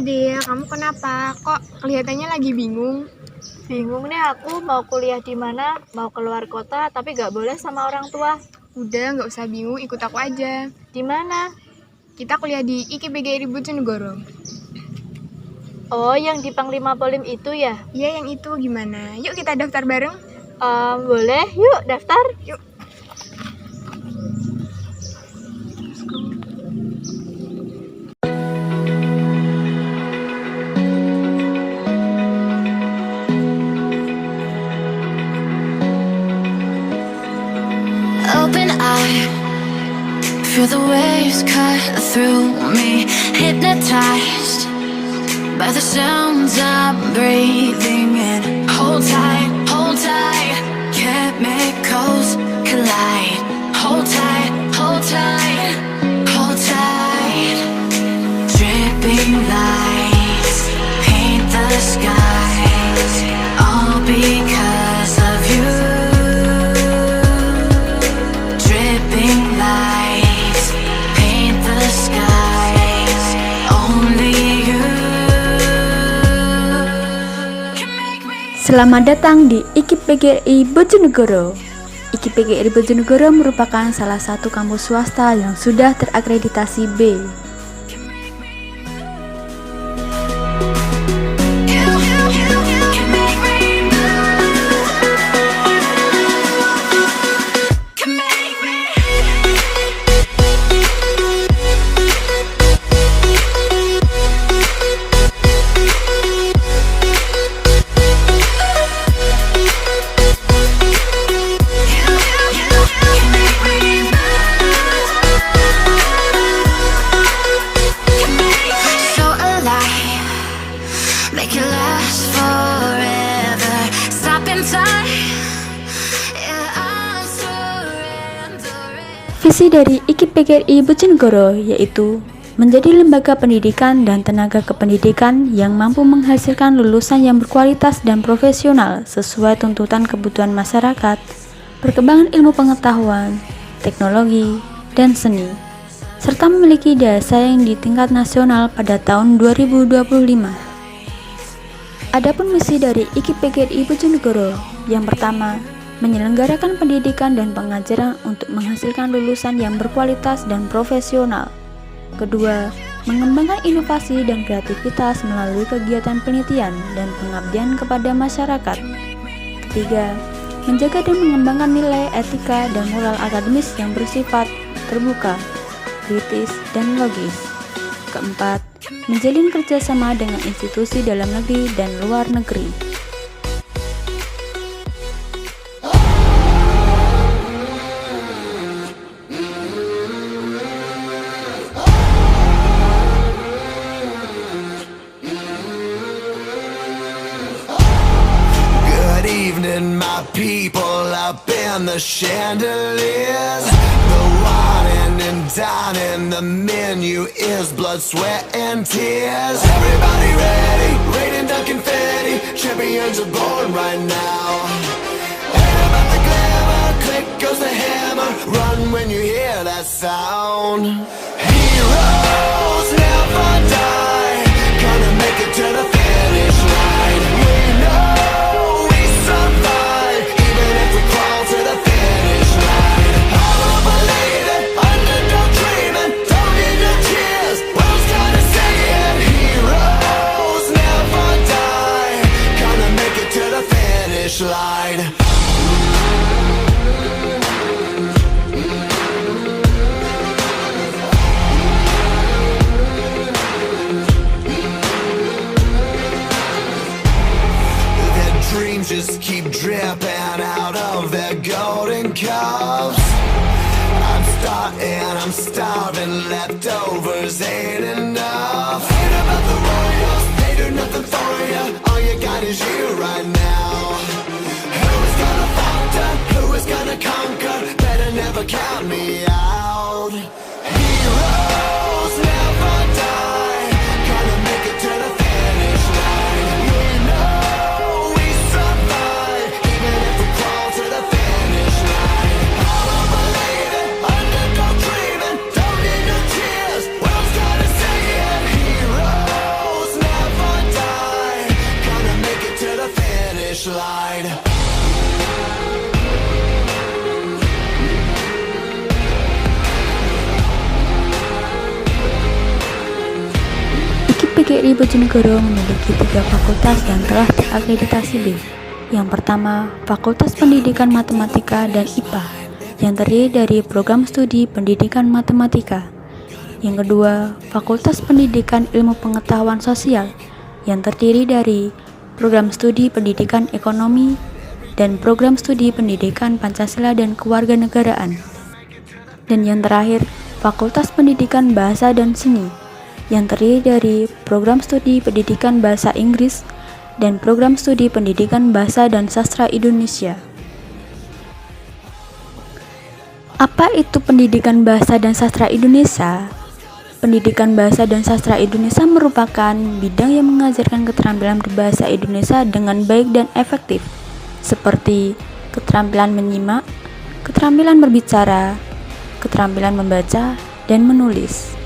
Dia, kamu kenapa? Kok kelihatannya lagi bingung? Bingung nih aku mau kuliah di mana, mau keluar kota tapi gak boleh sama orang tua. Udah, nggak usah bingung, ikut aku aja. Di mana? Kita kuliah di IKIP Bojonegoro. Oh, yang di Panglima Polim itu ya? Iya, yang itu. Gimana? Yuk kita daftar bareng. Boleh, yuk daftar. Yuk. Open eye, feel the waves cut through me, hypnotized by the sounds I'm breathing in. Hold tight, chemicals collide. Hold tight, hold tight, hold tight. Dripping lights paint the skies, all because of you. Dripping lights paint the skies, only you. Selamat datang di IKIP PGRI Bojonegoro. IKIP PGRI Bojonegoro merupakan salah satu kampus swasta yang sudah terakreditasi B. Make it last forever. Stop in time. Yeah, I'm surrendering. Visi dari IKIP PGRI Bojonegoro yaitu menjadi lembaga pendidikan dan tenaga kependidikan yang mampu menghasilkan lulusan yang berkualitas dan profesional sesuai tuntutan kebutuhan masyarakat, perkembangan ilmu pengetahuan, teknologi, dan seni, serta memiliki daya saing di tingkat nasional pada tahun 2025. Adapun misi dari IKIP PGRI Bojonegoro, yang pertama, menyelenggarakan pendidikan dan pengajaran untuk menghasilkan lulusan yang berkualitas dan profesional. Kedua, mengembangkan inovasi dan kreativitas melalui kegiatan penelitian dan pengabdian kepada masyarakat. Ketiga, menjaga dan mengembangkan nilai etika dan moral akademis yang bersifat terbuka, kritis, dan logis. Keempat, menjalin kerjasama dengan institusi dalam negeri dan luar negeri. Good evening, my people up in the chandeliers. The wine and dining, the menu is blood, sweat, and tears. Everybody ready, raining down confetti. Champions are born right now. Ain't about the glamour, click goes the hammer. Run when you hear that sound. Heroes never die, gonna make it to the finish line. We know we survive, even if we crawl to the finish line. All of a lady, underdog dreaming, don't need no tears, world's gonna say it. Heroes never die, gonna make it to the finish line. Dreams just keep dripping out of their golden cups. I'm starving, leftovers ain't enough. Ain't about the royals, they do nothing for you. All you got is you right now. finish line. PGRI Bojonegoro memiliki 3 fakultas yang telah terakreditasi B. Yang pertama, Fakultas Pendidikan Matematika dan IPA, yang terdiri dari program studi Pendidikan Matematika. Yang kedua, Fakultas Pendidikan Ilmu Pengetahuan Sosial, yang terdiri dari program studi Pendidikan Ekonomi dan program studi Pendidikan Pancasila dan Kewarganegaraan. Dan yang terakhir, Fakultas Pendidikan Bahasa dan Seni, yang terdiri dari program studi Pendidikan Bahasa Inggris dan program studi Pendidikan Bahasa dan Sastra Indonesia. Apa itu Pendidikan Bahasa dan Sastra Indonesia? Pendidikan Bahasa dan Sastra Indonesia merupakan bidang yang mengajarkan keterampilan berbahasa Indonesia dengan baik dan efektif, seperti keterampilan menyimak, keterampilan berbicara, keterampilan membaca, dan menulis.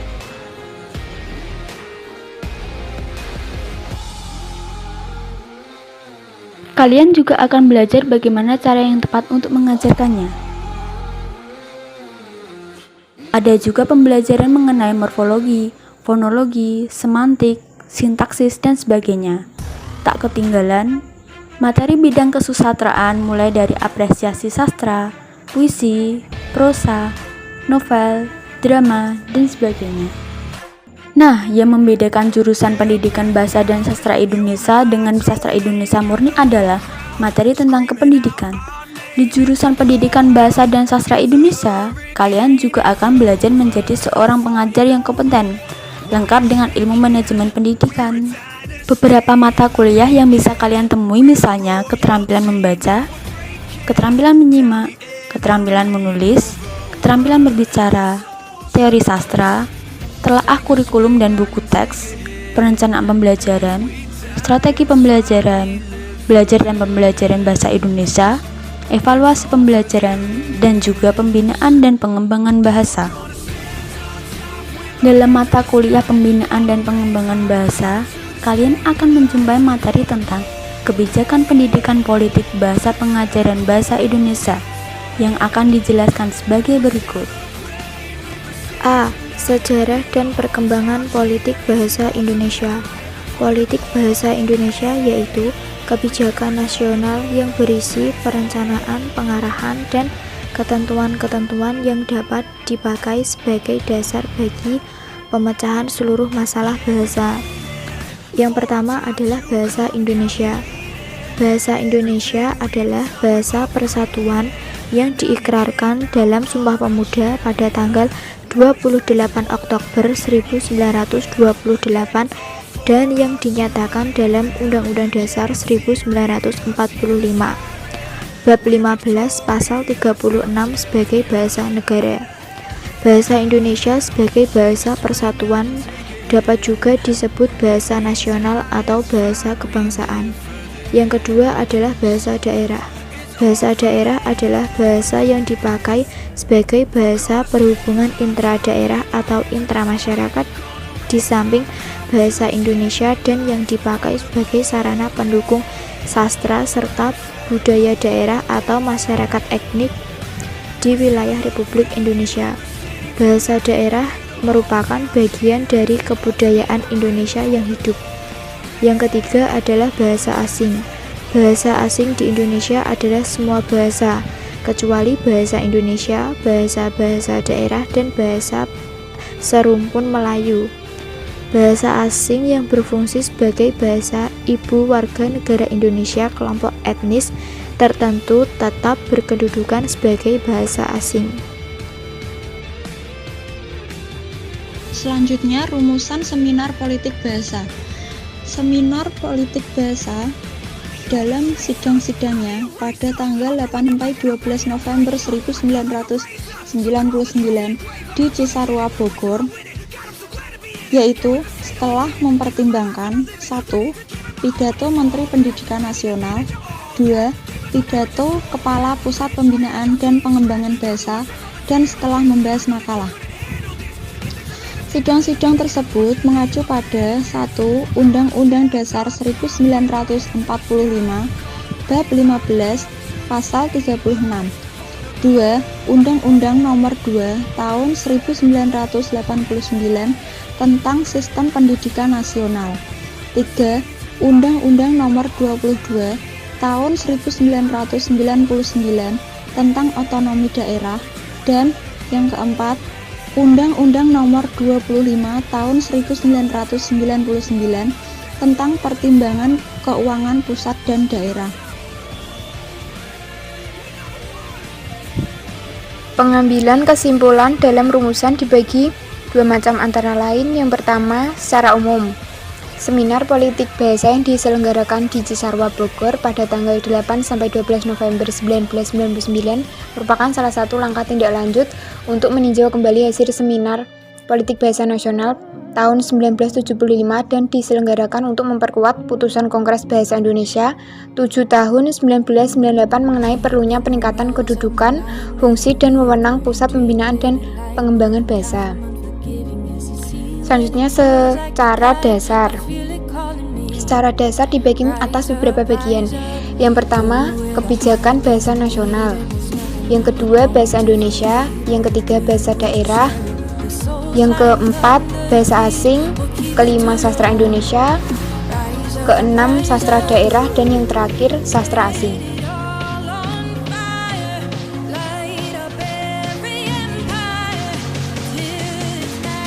Kalian juga akan belajar bagaimana cara yang tepat untuk mengajarkannya. Ada juga pembelajaran mengenai morfologi, fonologi, semantik, sintaksis, dan sebagainya. Tak ketinggalan, materi bidang kesusastraan mulai dari apresiasi sastra, puisi, prosa, novel, drama, dan sebagainya. Nah, yang membedakan jurusan Pendidikan Bahasa dan Sastra Indonesia dengan Sastra Indonesia murni adalah materi tentang kependidikan. Di jurusan Pendidikan Bahasa dan Sastra Indonesia, kalian juga akan belajar menjadi seorang pengajar yang kompeten, lengkap dengan ilmu manajemen pendidikan. Beberapa mata kuliah yang bisa kalian temui misalnya keterampilan membaca, keterampilan menyimak, keterampilan menulis, keterampilan berbicara, teori sastra, telaah kurikulum dan buku teks, perencanaan pembelajaran, strategi pembelajaran, belajar dan pembelajaran bahasa Indonesia, evaluasi pembelajaran, dan juga pembinaan dan pengembangan bahasa. Dalam mata kuliah pembinaan dan pengembangan bahasa, kalian akan menjumpai materi tentang kebijakan pendidikan politik bahasa pengajaran bahasa Indonesia yang akan dijelaskan sebagai berikut. A. Sejarah dan perkembangan politik bahasa Indonesia. Politik bahasa Indonesia yaitu kebijakan nasional yang berisi perencanaan, pengarahan, dan ketentuan-ketentuan yang dapat dipakai sebagai dasar bagi pemecahan seluruh masalah bahasa. Yang pertama adalah bahasa Indonesia. Bahasa Indonesia adalah bahasa persatuan yang diikrarkan dalam Sumpah Pemuda pada tanggal 28 Oktober 1928 dan yang dinyatakan dalam Undang-Undang Dasar 1945. Bab 15 Pasal 36 sebagai bahasa negara. Bahasa Indonesia sebagai bahasa persatuan dapat juga disebut bahasa nasional atau bahasa kebangsaan. Yang kedua adalah bahasa daerah. Bahasa daerah adalah bahasa yang dipakai sebagai bahasa perhubungan intra-daerah atau intramasyarakat di samping bahasa Indonesia dan yang dipakai sebagai sarana pendukung sastra serta budaya daerah atau masyarakat etnik di wilayah Republik Indonesia. Bahasa daerah merupakan bagian dari kebudayaan Indonesia yang hidup. Yang ketiga adalah bahasa asing. Bahasa asing di Indonesia adalah semua bahasa, kecuali bahasa Indonesia, bahasa-bahasa daerah, dan bahasa serumpun Melayu. Bahasa asing yang berfungsi sebagai bahasa ibu warga negara Indonesia kelompok etnis tertentu tetap berkedudukan sebagai bahasa asing. Selanjutnya, rumusan seminar politik bahasa. Seminar politik bahasa dalam sidang-sidangnya pada tanggal 8-12 November 1999 di Cisarua, Bogor, yaitu setelah mempertimbangkan 1. Pidato Menteri Pendidikan Nasional, 2. Pidato Kepala Pusat Pembinaan dan Pengembangan Bahasa, dan setelah membahas makalah. Sidang-sidang tersebut mengacu pada 1. Undang-Undang Dasar 1945, Bab 15 Pasal 36. 2. Undang-Undang Nomor 2 Tahun 1989 tentang Sistem Pendidikan Nasional. 3. Undang-Undang Nomor 22 Tahun 1999 tentang Otonomi Daerah. Dan yang keempat, Undang-Undang Nomor 25 Tahun 1999 tentang Pertimbangan Keuangan Pusat dan Daerah. Pengambilan kesimpulan dalam rumusan dibagi dua macam, antara lain yang pertama secara umum. Seminar politik bahasa yang diselenggarakan di Cisarua Bogor pada tanggal 8-12 November 1999 merupakan salah satu langkah tindak lanjut untuk meninjau kembali hasil seminar politik bahasa nasional tahun 1975 dan diselenggarakan untuk memperkuat putusan Kongres Bahasa Indonesia 7 tahun 1998 mengenai perlunya peningkatan kedudukan, fungsi, dan wewenang pusat pembinaan dan pengembangan bahasa. Selanjutnya secara dasar. Secara dasar dibagi atas beberapa bagian. Yang pertama, kebijakan bahasa nasional. Yang kedua, bahasa Indonesia. Yang ketiga, bahasa daerah. Yang keempat, bahasa asing. Kelima, sastra Indonesia. Keenam, sastra daerah. Dan yang terakhir, sastra asing.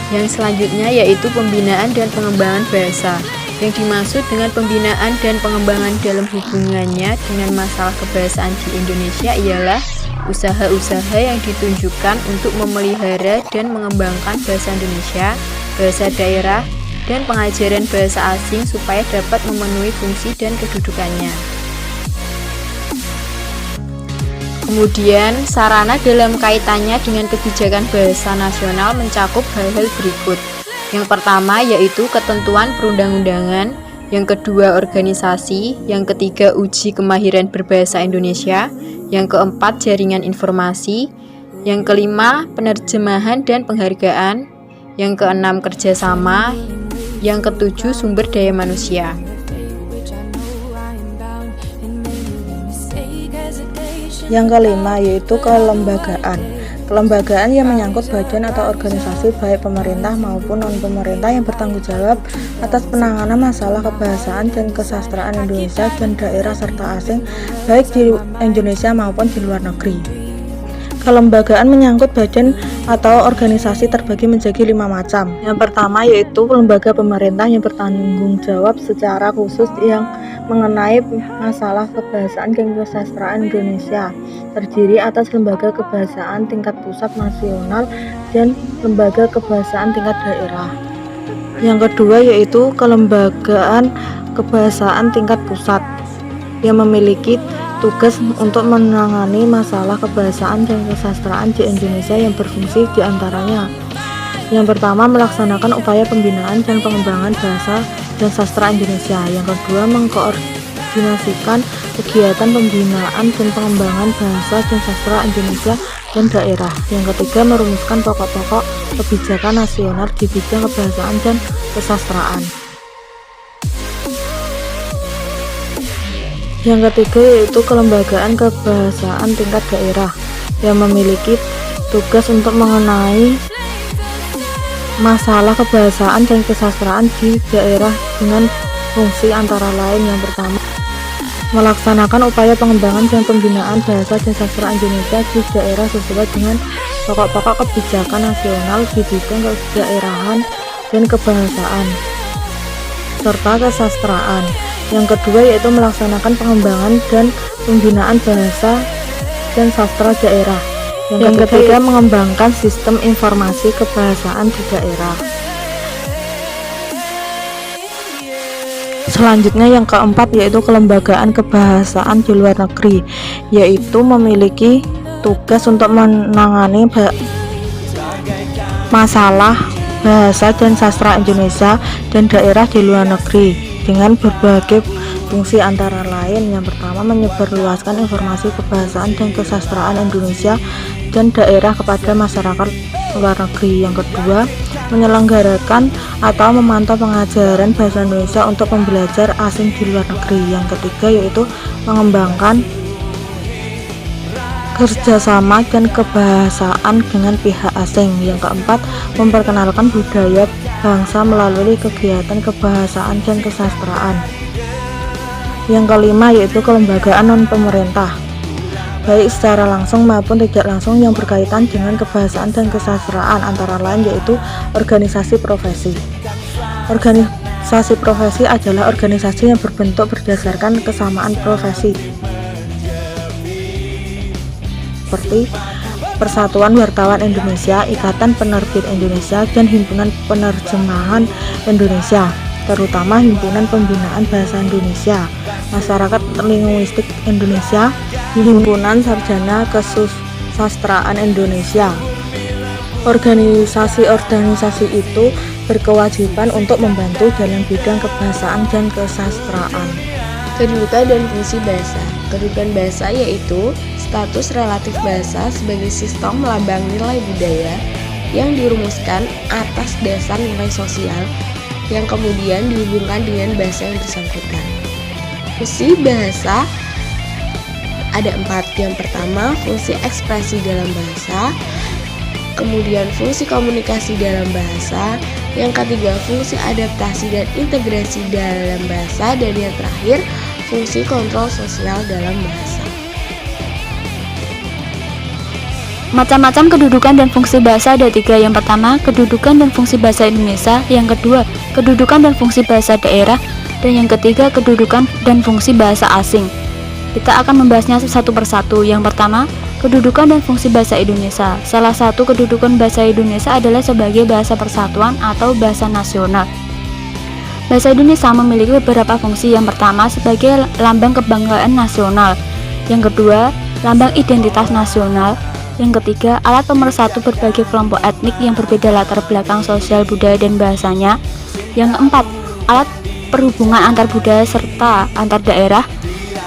Yang selanjutnya yaitu pembinaan dan pengembangan bahasa. Yang dimaksud dengan pembinaan dan pengembangan dalam hubungannya dengan masalah kebahasaan di Indonesia ialah usaha-usaha yang ditunjukkan untuk memelihara dan mengembangkan bahasa Indonesia, bahasa daerah, dan pengajaran bahasa asing supaya dapat memenuhi fungsi dan kedudukannya. Kemudian, sarana dalam kaitannya dengan kebijakan bahasa nasional mencakup hal-hal berikut. Yang pertama yaitu ketentuan perundang-undangan, yang kedua organisasi, yang ketiga uji kemahiran berbahasa Indonesia, yang keempat jaringan informasi, yang kelima penerjemahan dan penghargaan, yang keenam kerjasama, yang ketujuh sumber daya manusia. Yang kelima yaitu kelembagaan. Kelembagaan yang menyangkut badan atau organisasi baik pemerintah maupun non-pemerintah yang bertanggung jawab atas penanganan masalah kebahasaan dan kesastraan Indonesia dan daerah serta asing baik di Indonesia maupun di luar negeri. Kelembagaan menyangkut badan atau organisasi terbagi menjadi 5 macam. Yang pertama yaitu lembaga pemerintah yang bertanggung jawab secara khusus yang mengenai masalah kebahasaan dan kesastraan Indonesia, terdiri atas lembaga kebahasaan tingkat pusat nasional dan lembaga kebahasaan tingkat daerah. Yang kedua yaitu kelembagaan kebahasaan tingkat pusat yang memiliki tugas untuk menangani masalah kebahasaan dan kesastraan di Indonesia yang berfungsi diantaranya. Yang pertama, melaksanakan upaya pembinaan dan pengembangan bahasa dan sastra Indonesia. Yang kedua, mengkoordinasikan kegiatan pembinaan dan pengembangan bahasa dan sastra Indonesia dan daerah. Yang ketiga, merumuskan pokok-pokok kebijakan nasional di bidang kebahasaan dan kesastraan. Yang ketiga yaitu kelembagaan kebahasaan tingkat daerah yang memiliki tugas untuk mengenai masalah kebahasaan dan kesastraan di daerah dengan fungsi antara lain. Yang pertama, melaksanakan upaya pengembangan dan pembinaan bahasa dan sastra Indonesia di daerah sesuai dengan pokok-pokok kebijakan nasional di bidang kedaerahan dan kebahasaan serta kesastraan. Yang kedua yaitu melaksanakan pengembangan dan pembinaan bahasa dan sastra daerah. Yang ketiga mengembangkan sistem informasi kebahasaan di daerah. Selanjutnya yang keempat yaitu kelembagaan kebahasaan di luar negeri, yaitu memiliki tugas untuk menangani masalah bahasa dan sastra Indonesia dan daerah di luar negeri dengan berbagai fungsi antara lain. Yang pertama, menyebarluaskan informasi kebahasaan dan kesastraan Indonesia dan daerah kepada masyarakat luar negeri. Yang kedua, menyelenggarakan atau memantau pengajaran bahasa Indonesia untuk pembelajar asing di luar negeri. Yang ketiga yaitu mengembangkan kerjasama dan kebahasaan dengan pihak asing. Yang keempat, memperkenalkan budaya bangsa melalui kegiatan kebahasaan dan kesastraan. Yang kelima yaitu kelembagaan non-pemerintah, baik secara langsung maupun tidak langsung yang berkaitan dengan kebahasaan dan kesastraan, antara lain yaitu organisasi profesi. Organisasi profesi adalah organisasi yang berbentuk berdasarkan kesamaan profesi, seperti Persatuan Wartawan Indonesia, Ikatan Penerbit Indonesia, dan Himpunan Penerjemahan Indonesia, terutama Himpunan Pembinaan Bahasa Indonesia, Masyarakat Linguistik Indonesia, Himpunan Sarjana Kesusastraan Indonesia. Organisasi-organisasi itu berkewajiban untuk membantu dalam bidang kebahasaan dan kesastraan. Kedudukan dan fungsi bahasa. Kedudukan bahasa yaitu status relatif bahasa sebagai sistem melambang nilai budaya yang dirumuskan atas dasar nilai sosial yang kemudian dihubungkan dengan bahasa yang bersangkutan. Fungsi bahasa ada 4. Yang pertama, fungsi ekspresi dalam bahasa, kemudian fungsi komunikasi dalam bahasa, yang ketiga fungsi adaptasi dan integrasi dalam bahasa, dan yang terakhir fungsi kontrol sosial dalam bahasa. Macam-macam kedudukan dan fungsi bahasa ada 3. Yang pertama, kedudukan dan fungsi bahasa Indonesia. Yang kedua, kedudukan dan fungsi bahasa daerah. Dan yang ketiga, kedudukan dan fungsi bahasa asing. Kita akan membahasnya satu persatu. Yang pertama, kedudukan dan fungsi bahasa Indonesia. Salah satu kedudukan bahasa Indonesia adalah sebagai bahasa persatuan atau bahasa nasional. Bahasa Indonesia memiliki beberapa fungsi. Yang pertama, sebagai lambang kebanggaan nasional. Yang kedua, lambang identitas nasional. Yang ketiga, alat pemersatu berbagai kelompok etnik yang berbeda latar belakang sosial, budaya, dan bahasanya. Yang keempat, alat perhubungan antar budaya serta antar daerah,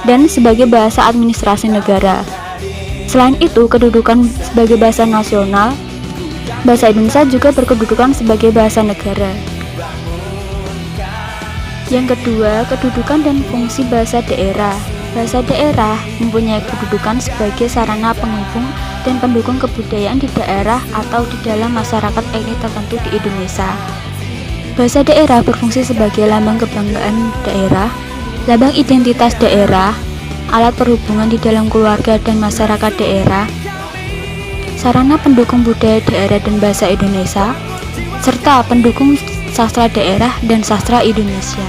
dan sebagai bahasa administrasi negara. Selain itu, kedudukan sebagai bahasa nasional, bahasa Indonesia juga berkedudukan sebagai bahasa negara. Yang kedua, kedudukan dan fungsi bahasa daerah. Bahasa daerah mempunyai kedudukan sebagai sarana penghubung dan pendukung kebudayaan di daerah atau di dalam masyarakat etnis tertentu di Indonesia. Bahasa daerah berfungsi sebagai lambang kebanggaan daerah, lambang identitas daerah, alat perhubungan di dalam keluarga dan masyarakat daerah, sarana pendukung budaya daerah dan bahasa Indonesia, serta pendukung sastra daerah dan sastra Indonesia.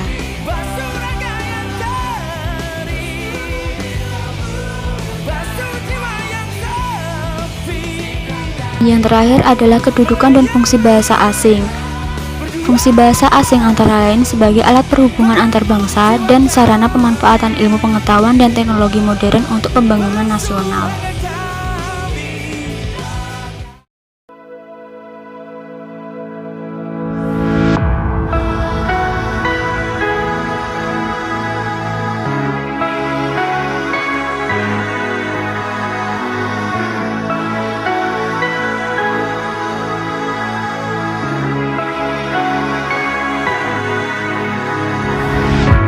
Yang terakhir adalah kedudukan dan fungsi bahasa asing. Fungsi bahasa asing antara lain sebagai alat perhubungan antar bangsa dan sarana pemanfaatan ilmu pengetahuan dan teknologi modern untuk pembangunan nasional.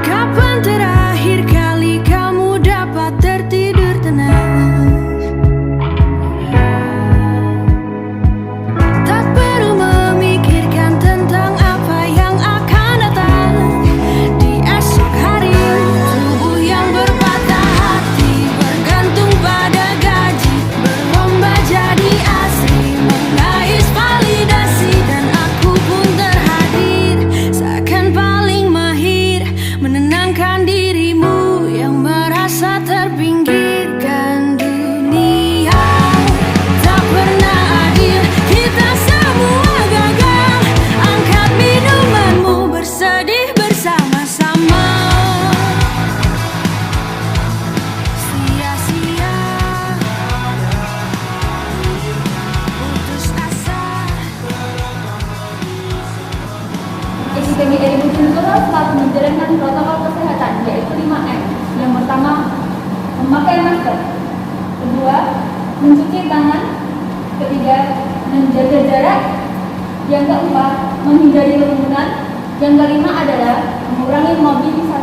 Kapan terakhir kali kamu dapat tertidur tenang? Tak perlu memikirkan tentang apa yang akan datang di esok hari. Tubuh yang berpatah hati bergantung pada gaji, berlomba jadi asri, mengais validasi, dan aku pun terhadir seakan paling mahir menenangkan dirimu yang merasa terpinggirkan dunia. Tak pernah adil, kita semua gagal. Angkat minumanmu, bersedih bersama-sama. Sia-sia, putus asa. SIPGI Bojonegoro telah menjalankan protokol kesehatan, yaitu 5M. Yang pertama, memakai masker. Kedua, mencuci tangan. Ketiga, menjaga jarak. Yang keempat, menghindari kerumunan. Yang kelima adalah mengurangi mobilisasi